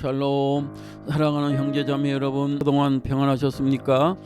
샬롬. 사랑하는 형제자매 여러분, 그동안 평안하셨습니까?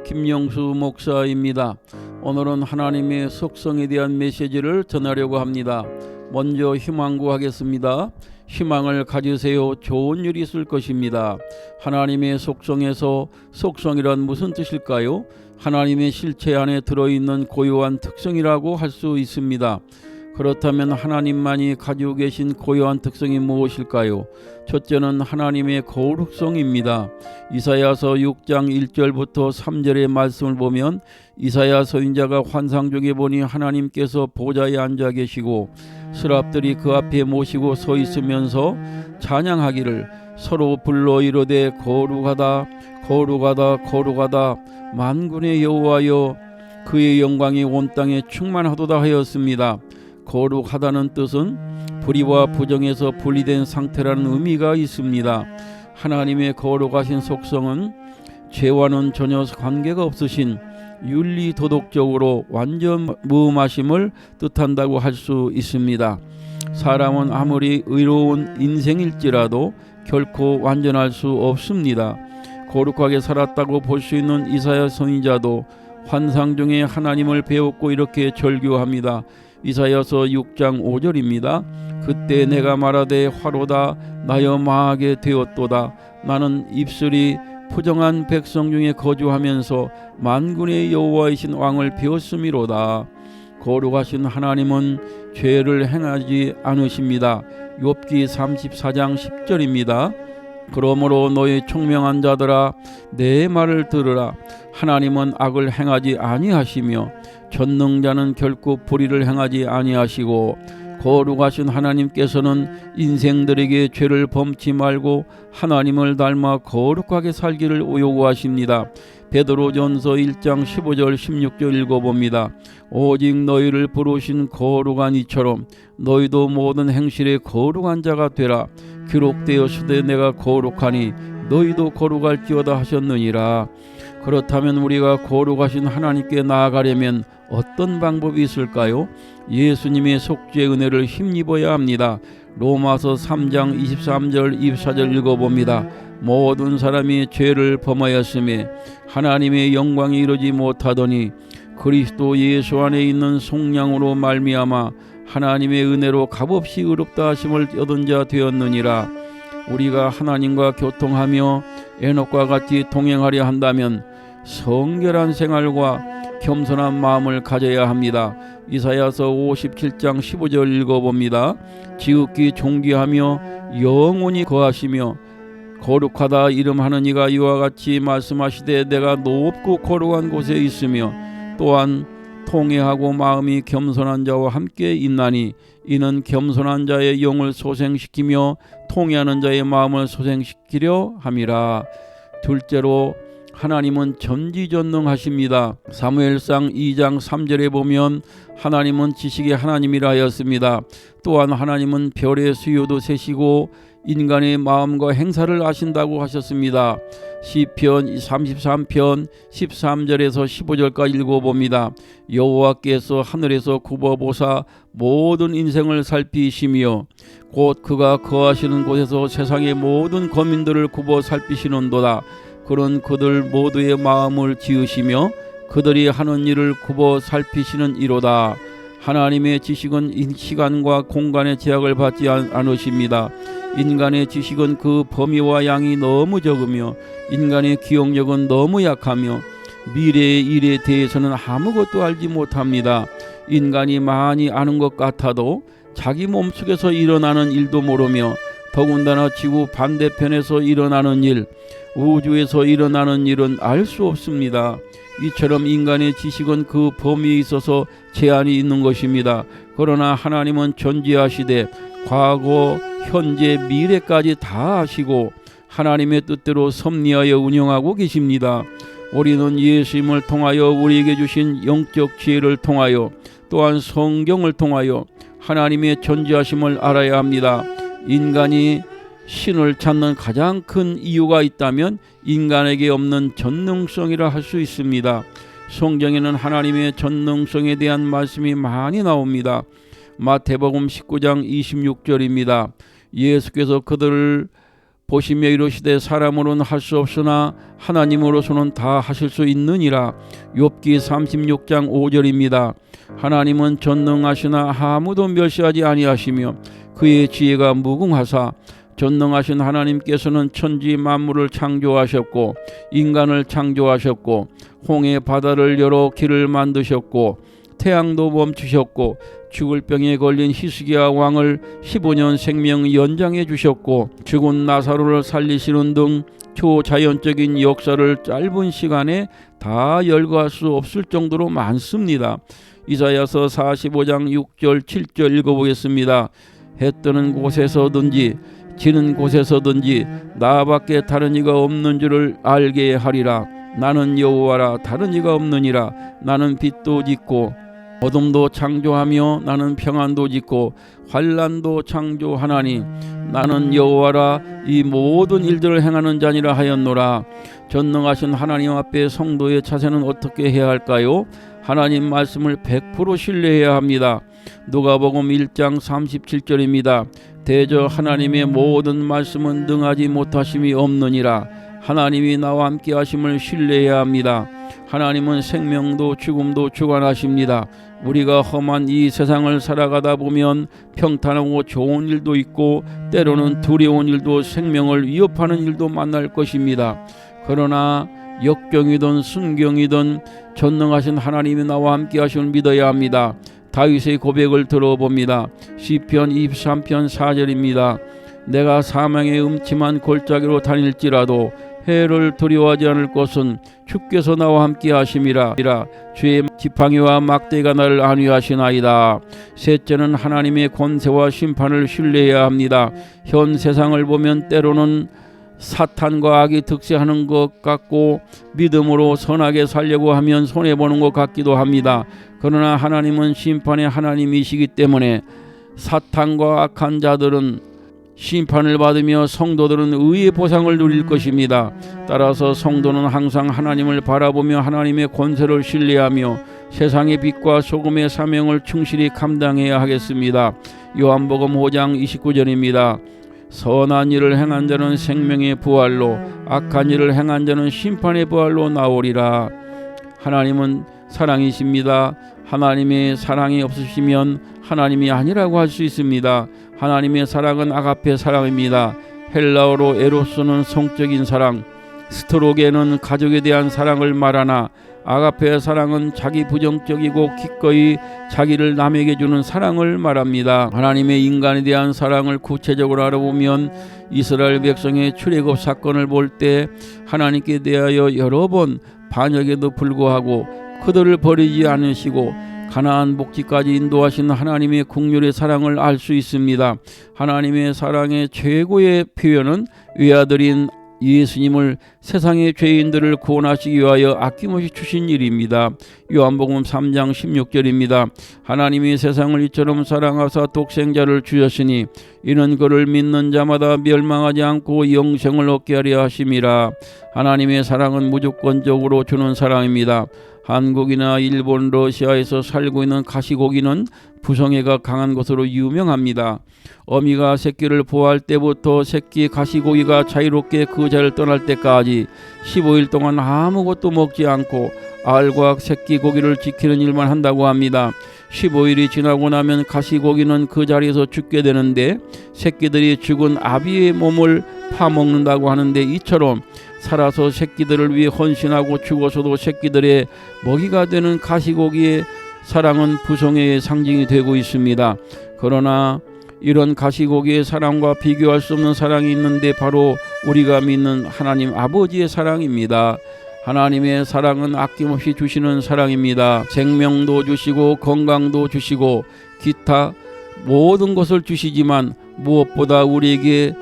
김영수 목사입니다. 오늘은 하나님의 속성에 대한 메시지를 전하려고 합니다. 먼저 희망 구하겠습니다. 희망을 가지세요. 좋은 일이 있을 것입니다. 하나님의 속성에서, 속성이란 무슨 뜻일까요? 하나님의 실체 안에 들어있는 고유한 특성이라고 할 수 있습니다. 그렇다면 하나님만이 가지고 계신 고유한 특성이 무엇일까요? 첫째는 하나님의 거룩성입니다. 이사야서 6장 1절부터 3절의 말씀을 보면 이사야 선지자가 환상 중에 보니 하나님께서 보좌에 앉아 계시고 스랍들이 그 앞에 모시고 서 있으면서 찬양하기를 서로 불러 이르되 거룩하다 거룩하다 거룩하다 만군의 여호와여 그의 영광이 온 땅에 충만하도다 하였습니다. 거룩하다는 뜻은 불의와 부정에서 분리된 상태라는 의미가 있습니다. 하나님의 거룩하신 속성은 죄와는 전혀 관계가 없으신 윤리 도덕적으로 완전 무음하심을 뜻한다고 할 수 있습니다. 사람은 아무리 의로운 인생일지라도 결코 완전할 수 없습니다. 거룩하게 살았다고 볼 수 있는 이사야 선지자도 환상 중에 하나님을 배웠고 이렇게 절규합니다. 이사야서 6장 5절입니다. 그때 내가 말하되 화로다 나여 망하게 되었도다. 나는 입술이 부정한 백성 중에 거주하면서 만군의 여호와이신 왕을 배웠음이로다. 거룩하신 하나님은 죄를 행하지 않으십니다. 욥기 34장 10절입니다. 그러므로 너희 총명한 자들아 내 말을 들으라. 하나님은 악을 행하지 아니하시며 전능자는 결코 불의를 행하지 아니하시고 거룩하신 하나님께서는 인생들에게 죄를 범치 말고 하나님을 닮아 거룩하게 살기를 요구하십니다. 베드로전서 1장 15절 16절 읽어봅니다. 오직 너희를 부르신 거룩한 이처럼 너희도 모든 행실에 거룩한 자가 되라. 기록되었으되 내가 거룩하니 너희도 거룩할지어다 하셨느니라. 그렇다면 우리가 거룩하신 하나님께 나아가려면 어떤 방법이 있을까요? 예수님의 속죄의 은혜를 힘입어야 합니다. 로마서 3장 23절 24절 읽어봅니다. 모든 사람이 죄를 범하였음에 하나님의 영광이 이루지 못하더니 그리스도 예수 안에 있는 속량으로 말미암아 하나님의 은혜로 값없이 의롭다 하심을 얻은 자 되었느니라. 우리가 하나님과 교통하며 에녹과 같이 동행하려 한다면 성결한 생활과 겸손한 마음을 가져야 합니다. 이사야서 57장 15절 읽어봅니다. 지극히 존귀하며 영원히 거하시며 거룩하다 이름하는 이가 이와 같이 말씀하시되 내가 높고 거룩한 곳에 있으며 또한 통회하고 마음이 겸손한 자와 함께 있나니 이는 겸손한 자의 영을 소생시키며 통회하는 자의 마음을 소생시키려 함이라. 둘째로 하나님은 전지전능하십니다. 사무엘상 2장 3절에 보면 하나님은 지식의 하나님이라 하였습니다. 또한 하나님은 별의 수요도 세시고 인간의 마음과 행사를 아신다고 하셨습니다. 시편 33편 13절에서 15절까지 읽어봅니다. 여호와께서 하늘에서 굽어보사 모든 인생을 살피시며 곧 그가 거하시는 곳에서 세상의 모든 거민들을 굽어 살피시는도다. 그런 그들 모두의 마음을 지으시며 그들이 하는 일을 굽어 살피시는 이로다. 하나님의 지식은 시간과 공간의 제약을 받지 않으십니다. 인간의 지식은 그 범위와 양이 너무 적으며 인간의 기억력은 너무 약하며 미래의 일에 대해서는 아무것도 알지 못합니다. 인간이 많이 아는 것 같아도 자기 몸속에서 일어나는 일도 모르며 더군다나 지구 반대편에서 일어나는 일, 우주에서 일어나는 일은 알 수 없습니다. 이처럼 인간의 지식은 그 범위에 있어서 제한이 있는 것입니다. 그러나 하나님은 전지하시되 과거, 현재, 미래까지 다 아시고 하나님의 뜻대로 섭리하여 운영하고 계십니다. 우리는 예수님을 통하여 우리에게 주신 영적 지혜를 통하여 또한 성경을 통하여 하나님의 전지하심을 알아야 합니다. 인간이 신을 찾는 가장 큰 이유가 있다면 인간에게 없는 전능성이라 할 수 있습니다. 성경에는 하나님의 전능성에 대한 말씀이 많이 나옵니다. 마태복음 19장 26절입니다. 예수께서 그들을 보시며 이르시되 사람으로는 할 수 없으나 하나님으로서는 다 하실 수 있느니라. 욥기 36장 5절입니다. 하나님은 전능하시나 아무도 멸시하지 아니하시며 그의 지혜가 무궁하사 전능하신 하나님께서는 천지 만물을 창조하셨고 인간을 창조하셨고 홍해 바다를 열어 길을 만드셨고 태양도 멈추셨고 죽을 병에 걸린 히스기야 왕을 15년 생명 연장해 주셨고 죽은 나사로를 살리시는 등 초자연적인 역사를 짧은 시간에 다 열거할 수 없을 정도로 많습니다. 이사야서 45장 6절 7절 읽어보겠습니다. 해 뜨는 곳에서든지 지는 곳에서든지 나밖에 다른 이가 없는 줄을 알게 하리라. 나는 여호와라 다른 이가 없느니라. 나는 빛도 짓고 어둠도 창조하며 나는 평안도 짓고 환난도 창조하나니 나는 여호와라 이 모든 일들을 행하는 자니라 하였노라. 전능하신 하나님 앞에 성도의 자세는 어떻게 해야 할까요? 하나님 말씀을 100% 신뢰해야 합니다. 누가복음 1장 37절입니다. 대저 하나님의 모든 말씀은 능하지 못하심이 없느니라. 하나님이 나와 함께 하심을 신뢰해야 합니다. 하나님은 생명도 죽음도 주관하십니다. 우리가 험한 이 세상을 살아가다 보면 평탄하고 좋은 일도 있고 때로는 두려운 일도 생명을 위협하는 일도 만날 것입니다. 그러나 역경이든 순경이든 전능하신 하나님이 나와 함께 하심을 믿어야 합니다. 다윗의 고백을 들어봅니다. 시편 23편 4절입니다. 내가 사망의 음침한 골짜기로 다닐지라도 해를 두려워하지 않을 것은 주께서 나와 함께 하심이라. 주의 지팡이와 막대가 나를 안위하시나이다. 셋째는 하나님의 권세와 심판을 신뢰해야 합니다. 현 세상을 보면 때로는 사탄과 악이 득세하는 것 같고 믿음으로 선하게 살려고 하면 손해보는 것 같기도 합니다. 그러나 하나님은 심판의 하나님이시기 때문에 사탄과 악한 자들은 심판을 받으며 성도들은 의의 보상을 누릴 것입니다. 따라서 성도는 항상 하나님을 바라보며 하나님의 권세를 신뢰하며 세상의 빛과 소금의 사명을 충실히 감당해야 하겠습니다. 요한복음 5장 29절입니다. 선한 일을 행한 자는 생명의 부활로 악한 일을 행한 자는 심판의 부활로 나오리라. 하나님은 사랑이십니다. 하나님의 사랑이 없으시면 하나님이 아니라고 할 수 있습니다. 하나님의 사랑은 아가페 사랑입니다. 헬라어로 에로스는 성적인 사랑, 스트로게는 가족에 대한 사랑을 말하나 아가페의 사랑은 자기 부정적이고 기꺼이 자기를 남에게 주는 사랑을 말합니다. 하나님의 인간에 대한 사랑을 구체적으로 알아보면 이스라엘 백성의 출애굽 사건을 볼 때 하나님께 대하여 여러 번 반역에도 불구하고 그들을 버리지 않으시고 가나안 복지까지 인도하신 하나님의 국률의 사랑을 알 수 있습니다. 하나님의 사랑의 최고의 표현은 외아들인 예수님을 세상의 죄인들을 구원하시기 위하여 아낌없이 주신 일입니다. 요한복음 3장 16절입니다. 하나님이 세상을 이처럼 사랑하사 독생자를 주셨으니 이는 그를 믿는 자마다 멸망하지 않고 영생을 얻게 하려 하심이라. 하나님의 사랑은 무조건적으로 주는 사랑입니다. 한국이나 일본, 러시아에서 살고 있는 가시고기는 부성애가 강한 것으로 유명합니다. 어미가 새끼를 보호할 때부터 새끼 가시고기가 자유롭게 그 자리를 떠날 때까지 15일 동안 아무것도 먹지 않고 알과 새끼 고기를 지키는 일만 한다고 합니다. 15일이 지나고 나면 가시고기는 그 자리에서 죽게 되는데 새끼들이 죽은 아비의 몸을 파먹는다고 하는데 이처럼 살아서 새끼들을 위해 헌신하고 죽어서도 새끼들의 먹이가 되는 가시고기의 사랑은 부성애의 상징이 되고 있습니다. 그러나 이런 가시고기의 사랑과 비교할 수 없는 사랑이 있는데 바로 우리가 믿는 하나님 아버지의 사랑입니다. 하나님의 사랑은 아낌없이 주시는 사랑입니다. 생명도 주시고 건강도 주시고 기타 모든 것을 주시지만 무엇보다 우리에게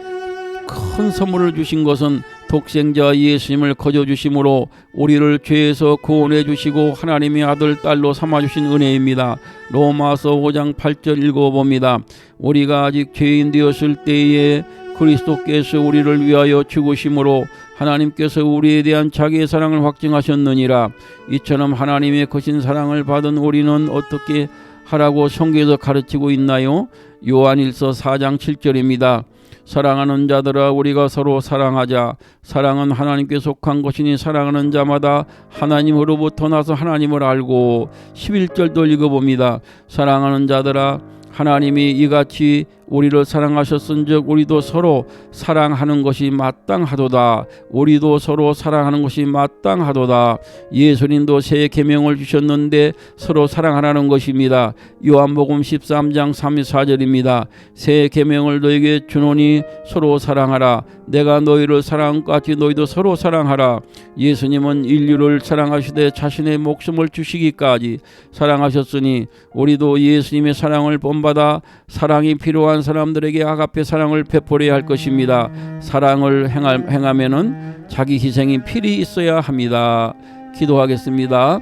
큰 선물을 주신 것은 독생자 예수님을 거저 주심으로 우리를 죄에서 구원해 주시고 하나님의 아들 딸로 삼아 주신 은혜입니다. 로마서 5장 8절 읽어봅니다. 우리가 아직 죄인 되었을 때에 그리스도께서 우리를 위하여 죽으심으로 하나님께서 우리에 대한 자기의 사랑을 확증하셨느니라. 이처럼 하나님의 거신 사랑을 받은 우리는 어떻게 하라고 성경에서 가르치고 있나요? 요한일서 4장 7절입니다. 사랑하는 자들아 우리가 서로 사랑하자. 사랑은 하나님께 속한 것이니 사랑하는 자마다 하나님으로부터 나서 하나님을 알고 11절도 읽어봅니다. 사랑하는 자들아 하나님이 이같이 우리를 사랑하셨은즉 우리도 서로 사랑하는 것이 마땅하도다. 우리도 서로 사랑하는 것이 마땅하도다. 예수님도 새 계명을 주셨는데 서로 사랑하라는 것입니다. 요한복음 13장 34절입니다. 새 계명을 너에게 주노니 서로 사랑하라. 내가 너희를 사랑한 것 같이 너희도 서로 사랑하라. 예수님은 인류를 사랑하시되 자신의 목숨을 주시기까지 사랑하셨으니 우리도 예수님의 사랑을 본받아 사랑이 필요한 사람들에게 아가페 사랑을 베풀어야 할 것입니다. 사랑을 행하면은 자기 희생이 필히 있어야 합니다. 기도하겠습니다.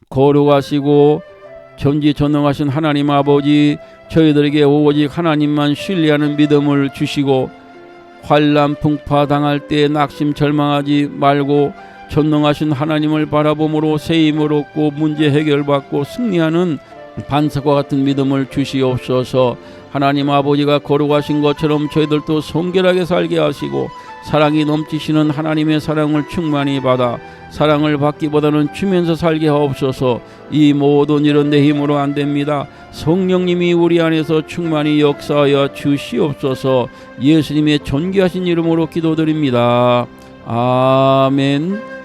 거룩하시고 전지전능하신 하나님 아버지, 저희들에게 오직 하나님만 신뢰하는 믿음을 주시고 환난 풍파 당할 때 낙심 절망하지 말고 전능하신 하나님을 바라봄으로 새 힘을 얻고 문제 해결받고 승리하는 반석과 같은 믿음을 주시옵소서. 하나님 아버지가 거룩하신 것처럼 저희들도 성결하게 살게 하시고 사랑이 넘치시는 하나님의 사랑을 충만히 받아 사랑을 받기보다는 주면서 살게 하옵소서. 이 모든 일은 내 힘으로 안 됩니다. 성령님이 우리 안에서 충만히 역사하여 주시옵소서. 예수님의 존귀하신 이름으로 기도드립니다. 아멘.